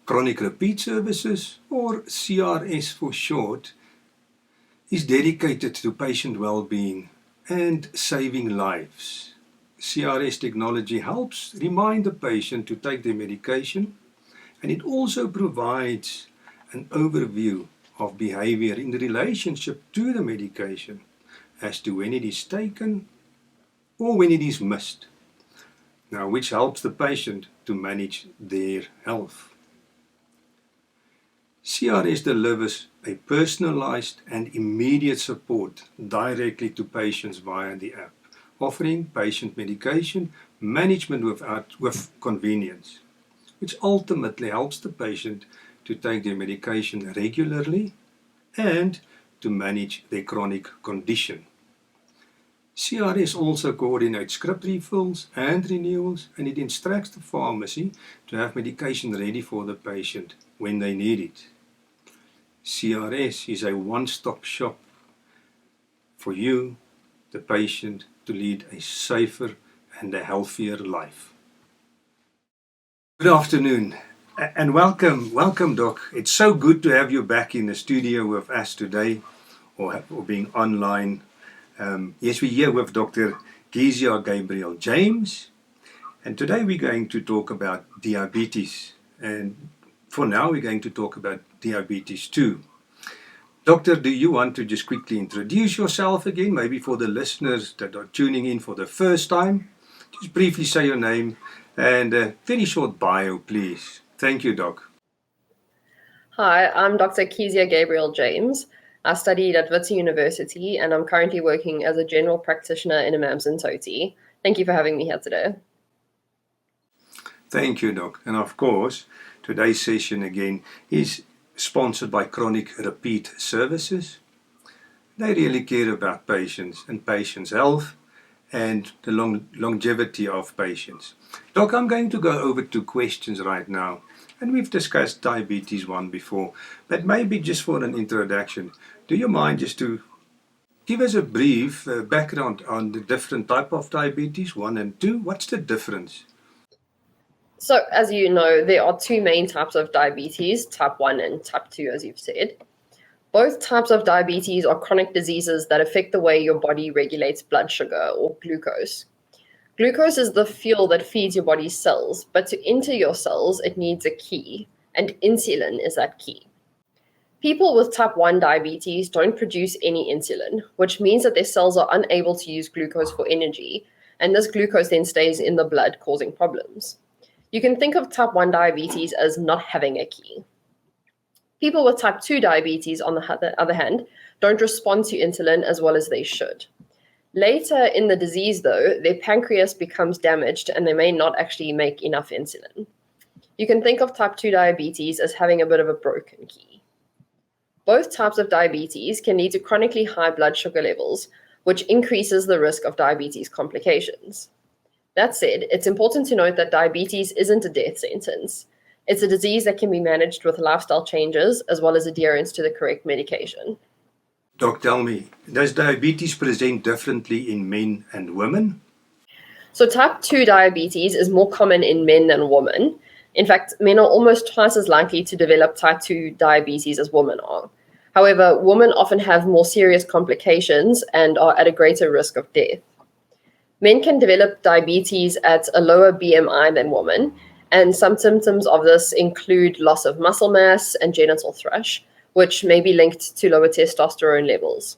Chronic Repeat Services, or CRS for short, is dedicated to patient well-being and saving lives. CRS technology helps remind the patient to take their medication, and it also provides an overview of behavior in relationship to the medication as to when it is taken or when it is missed. Now, which helps the patient to manage their health. CRS delivers a personalized and immediate support directly to patients via the app, offering patient medication management with convenience, which ultimately helps the patient to take their medication regularly and to manage their chronic condition. CRS also coordinates script refills and renewals, and it instructs the pharmacy to have medication ready for the patient when they need it. CRS is a one-stop shop for you, the patient, to lead a safer and a healthier life. Good afternoon and welcome Doc. It's so good to have you back in the studio with us today, or being online. Yes, we're here with Dr. K Gabriel James, and today we're going to talk about diabetes, and for now we're going to talk about diabetes 2. Doctor, do you want to just quickly introduce yourself again, maybe for the listeners that are tuning in for the first time? Just briefly say your name and a very short bio, please. Thank you, Doc. Hi, I'm Dr. K Gabriel James. I studied at Wits University and I'm currently working as a general practitioner in Imams and Toti. Thank you for having me here today. Thank you, Doc. And of course, today's session again is sponsored by Chronic Repeat Services. They really care about patients and patients' health and the longevity of patients. Doc, I'm going to go over 2 questions right now. And we've discussed diabetes 1 before, but maybe just for an introduction, do you mind just to give us a brief background on the different type of diabetes, 1 and 2? What's the difference? So, as you know, there are 2 main types of diabetes, type 1 and type 2, as you've said. Both types of diabetes are chronic diseases that affect the way your body regulates blood sugar or glucose. Glucose is the fuel that feeds your body's cells, but to enter your cells, it needs a key, and insulin is that key. People with type 1 diabetes don't produce any insulin, which means that their cells are unable to use glucose for energy, and this glucose then stays in the blood, causing problems. You can think of type 1 diabetes as not having a key. People with type 2 diabetes, on the other hand, don't respond to insulin as well as they should. Later in the disease, though, their pancreas becomes damaged and they may not actually make enough insulin. You can think of type 2 diabetes as having a bit of a broken key. Both types of diabetes can lead to chronically high blood sugar levels, which increases the risk of diabetes complications. That said, it's important to note that diabetes isn't a death sentence. It's a disease that can be managed with lifestyle changes as well as adherence to the correct medication. Doc, tell me, does diabetes present differently in men and women? So type 2 diabetes is more common in men than women. In fact, men are almost twice as likely to develop type 2 diabetes as women are. However, women often have more serious complications and are at a greater risk of death. Men can develop diabetes at a lower BMI than women, and some symptoms of this include loss of muscle mass and genital thrush, which may be linked to lower testosterone levels.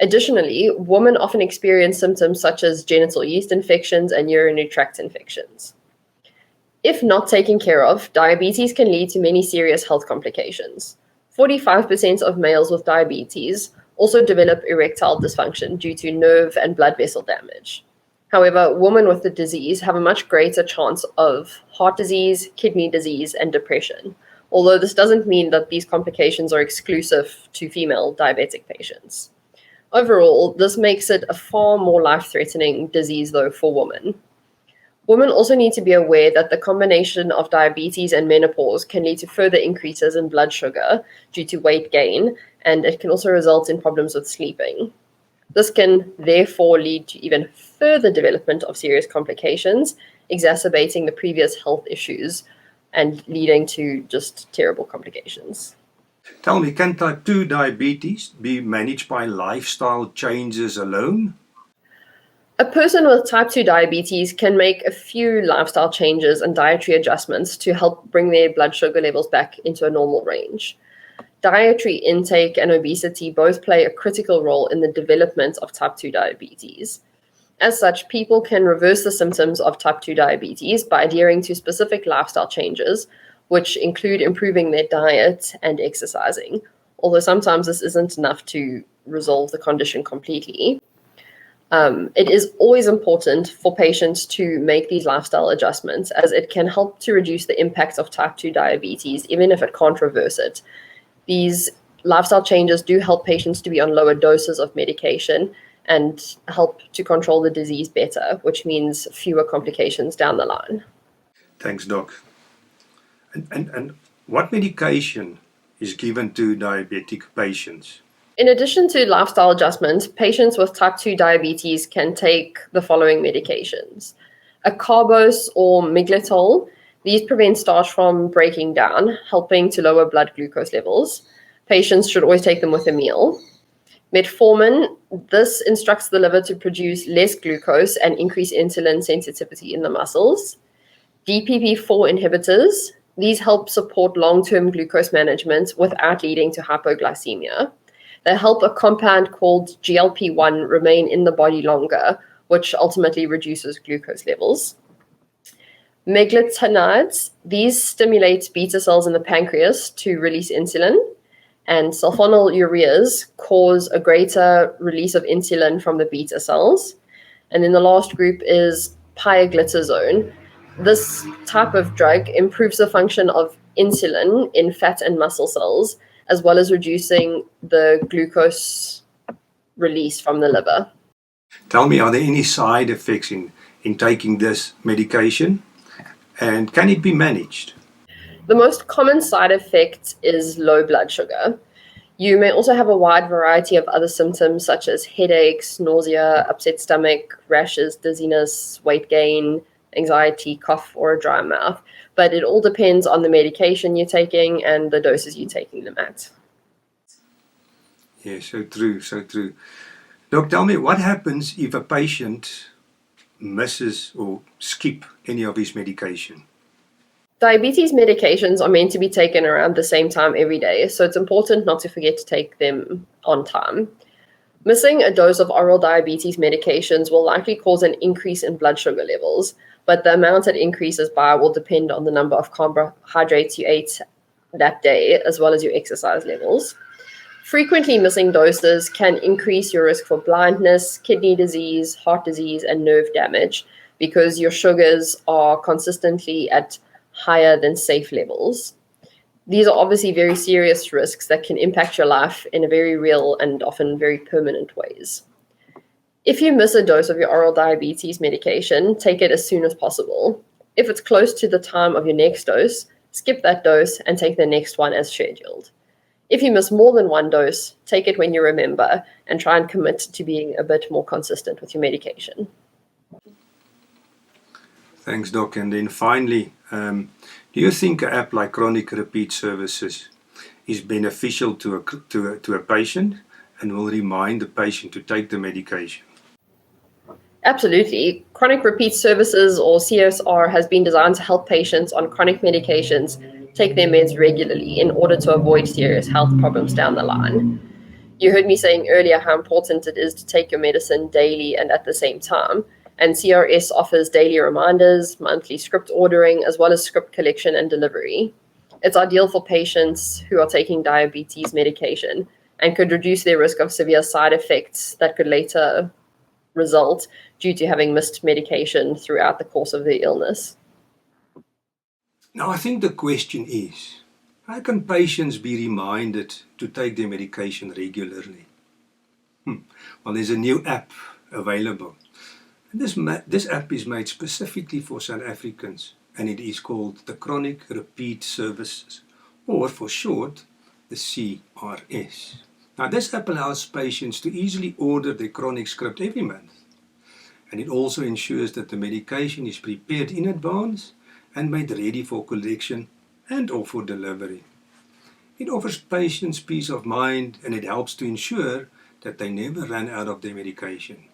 Additionally, women often experience symptoms such as genital yeast infections and urinary tract infections. If not taken care of, diabetes can lead to many serious health complications. 45% of males with diabetes also develop erectile dysfunction due to nerve and blood vessel damage. However, women with the disease have a much greater chance of heart disease, kidney disease, and depression, although this doesn't mean that these complications are exclusive to female diabetic patients. Overall, this makes it a far more life-threatening disease, though, for women. Women also need to be aware that the combination of diabetes and menopause can lead to further increases in blood sugar due to weight gain, and it can also result in problems with sleeping. This can therefore lead to even further development of serious complications, exacerbating the previous health issues and leading to just terrible complications. Tell me, can type 2 diabetes be managed by lifestyle changes alone? A person with type 2 diabetes can make a few lifestyle changes and dietary adjustments to help bring their blood sugar levels back into a normal range. Dietary intake and obesity both play a critical role in the development of type 2 diabetes. As such, people can reverse the symptoms of type 2 diabetes by adhering to specific lifestyle changes, which include improving their diet and exercising, although sometimes this isn't enough to resolve the condition completely. It is always important for patients to make these lifestyle adjustments, as it can help to reduce the impact of type 2 diabetes, even if it can't reverse it. These lifestyle changes do help patients to be on lower doses of medication and help to control the disease better, which means fewer complications down the line. Thanks, Doc. And what medication is given to diabetic patients? In addition to lifestyle adjustments, patients with type 2 diabetes can take the following medications. Acarbose or miglatol. These prevent starch from breaking down, helping to lower blood glucose levels. Patients should always take them with a meal. Metformin. This instructs the liver to produce less glucose and increase insulin sensitivity in the muscles. DPP-4 inhibitors. These help support long-term glucose management without leading to hypoglycemia. They help a compound called GLP-1 remain in the body longer, which ultimately reduces glucose levels. Meglitinides, these stimulate beta cells in the pancreas to release insulin, and sulfonylureas cause a greater release of insulin from the beta cells. And then the last group is pioglitazone. This type of drug improves the function of insulin in fat and muscle cells, as well as reducing the glucose release from the liver. Tell me, are there any side effects in taking this medication? And can it be managed? The most common side effect is low blood sugar. You may also have a wide variety of other symptoms such as headaches, nausea, upset stomach, rashes, dizziness, weight gain, anxiety, cough, or a dry mouth. But it all depends on the medication you're taking and the doses you're taking them at. Yeah, so true, so true. Doc, tell me, what happens if a patient misses or skip any of his medication? Diabetes medications are meant to be taken around the same time every day, so it's important not to forget to take them on time. Missing a dose of oral diabetes medications will likely cause an increase in blood sugar levels, but the amount it increases by will depend on the number of carbohydrates you ate that day, as well as your exercise levels. Frequently missing doses can increase your risk for blindness, kidney disease, heart disease, and nerve damage because your sugars are consistently at higher than safe levels. These are obviously very serious risks that can impact your life in a very real and often very permanent ways. If you miss a dose of your oral diabetes medication, take it as soon as possible. If it's close to the time of your next dose, skip that dose and take the next one as scheduled. If you miss more than one dose, take it when you remember and try and commit to being a bit more consistent with your medication. Thanks, Doc. And then finally, do you think an app like Chronic Repeat Services is beneficial to a patient and will remind the patient to take the medication? Absolutely. Chronic Repeat Services, or CSR, has been designed to help patients on chronic medications take their meds regularly in order to avoid serious health problems down the line. You heard me saying earlier how important it is to take your medicine daily and at the same time, and CRS offers daily reminders, monthly script ordering, as well as script collection and delivery. It's ideal for patients who are taking diabetes medication and could reduce their risk of severe side effects that could later result due to having missed medication throughout the course of their illness. Now, I think the question is, how can patients be reminded to take their medication regularly? Well, there's a new app available. And this app is made specifically for South Africans, and it is called the Chronic Repeat Services, or for short, the CRS. Now, this app allows patients to easily order their chronic script every month. And it also ensures that the medication is prepared in advance and made ready for collection and or for delivery. It offers patients peace of mind, and it helps to ensure that they never run out of their medication.